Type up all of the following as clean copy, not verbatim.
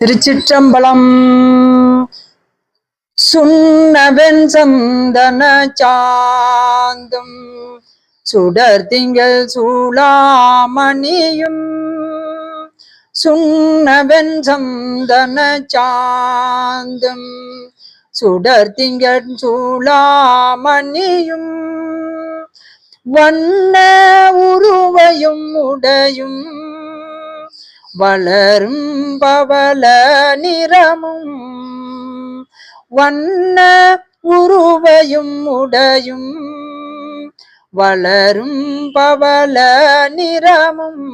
திருச்சிற்றம்பலம். சுண்ணவெண் சந்தன சாந்தும் சுடர் திங்கள் சூளாமணியும் சுண்ணவெண் சந்தன சாந்தும் சுடர் திங்கள் சூளாமணியும் வண்ண உருவையும் உடையும் வளரும் பவள நிறமும் வண்ண உருவையும் உடையும் வளரும் பவள நிறமும்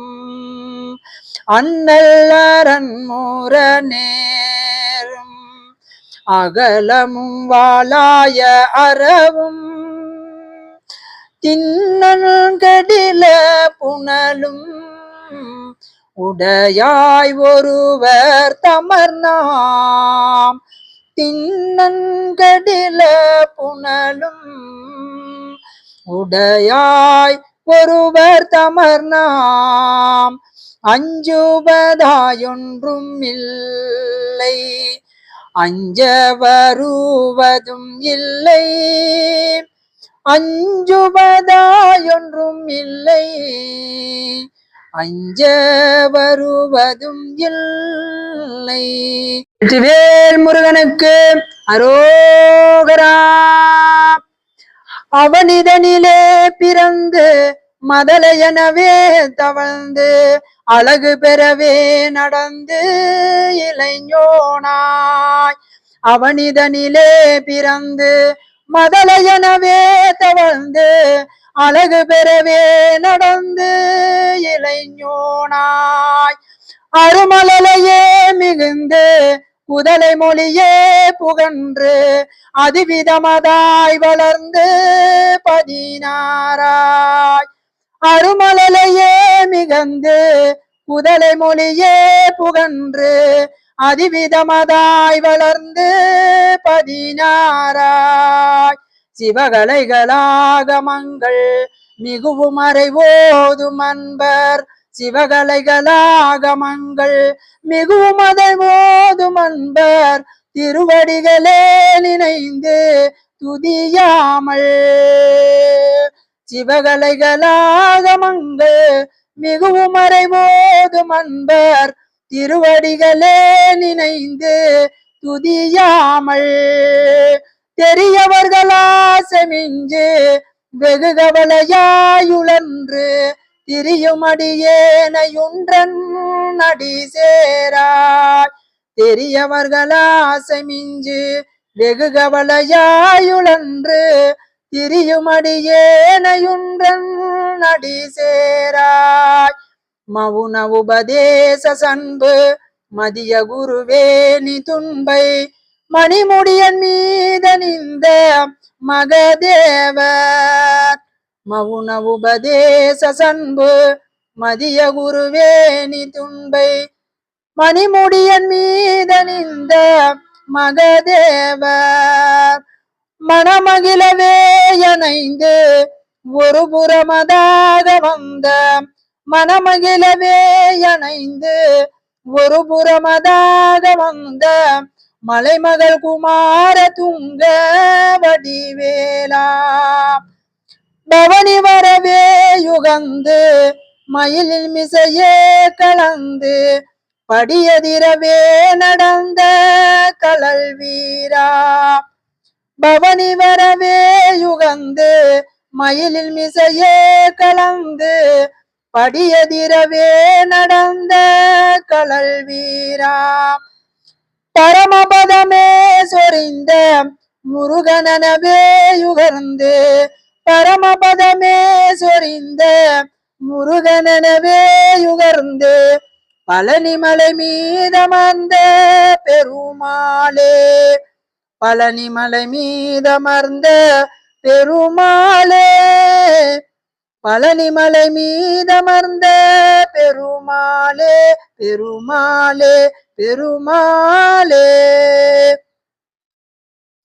அண்ணல் அரண்முர நேரும் அகலமும் வாளாய அறவும் திண்ணல் கடில புனலும் உடையாய் ஒருவர் தமர்நாம் திண்ணன்கடில புனலும் உடையாய் ஒருவர் தமர்நாம் அஞ்சுவதாயொன்றும் இல்லை அஞ்ச வருவதும் இல்லை அஞ்சுவதாயொன்றும் இல்லை அஞ்ச வருவதும் இல்லை. வெற்றிவேல் முருகனுக்கு அரோகரா. அவனிதனிலே பிறந்து மதலையனவே தவழ்ந்து அழகு பெறவே நடந்து இளைஞனாய் அவனிதனிலே பிறந்து மதலையனவே தவழ்ந்து அழகு பெறவே நடந்து இளைஞனாய் அருமலையே மிகுந்து குதலை மொழியே புகன்று அதிவிதமதாய் வளர்ந்து பதினாராய் அருமலையே மிகுந்து குதலை மொழியே புகன்று அதிவிதமதாய் வளர்ந்து பதினாராய் சிவகலைகளாகமங்கள் மிகவும் அறைவோதும் அன்பர் சிவகலைகளாகமங்கள் மிகவும் அறைவோதும் அன்பர் திருவடிகளே நினைந்து துதியாமல் சிவகலைகளாகமங்கள் மிகவும் அறைவோதும் அன்பர் திருவடிகளே நினைந்து துதியாமல் தெரியவர்களாசமிஞ்சு வெகு கவலையாயுழன்று திரியுமடியேனையுன்றன் நடி சேராய் தெரியவர்களாசமிஞ்சு வெகு கவலையாயுழன்று திரியுமடியேனையுன்றன் நடி சேராய் மவுன உபதேச சன்பு மதிய குருவே நீ துன்பை மணிமுடியன் மீதனிந்த மகதேவர் மவுன உபதேச சன்பு மதிய குருவே நீ துன்பை மணிமுடியன் மீதனிந்த மகதேவர் மனமகிழவே இணைந்து ஒரு புறமதாக வந்த மனமகிழவே இணைந்து ஒரு புறமதாக வந்த மலைமகள் குமார துங்க வடிவேலா பவனி வரவே யுகந்து மயிலில் மிசையே கலந்து படியதிரவே நடந்த கலல் வீரா பவனி வரவே யுகந்து மயிலில் மிசையே கலந்து படியதிரவே நடந்த கலல் வீரா பரமபதமே சொரிந்த முருகனவே யுகர்ந்து பரமபதமே சொரிந்த முருகனவே யுகர்ந்து பழனிமலை மீதமர்ந்த பெருமாளே பழனிமலை மீதமர்ந்த பெருமாளே பழனிமலை மீதமர்ந்த பெருமாளே பெருமாளே பெருமாளே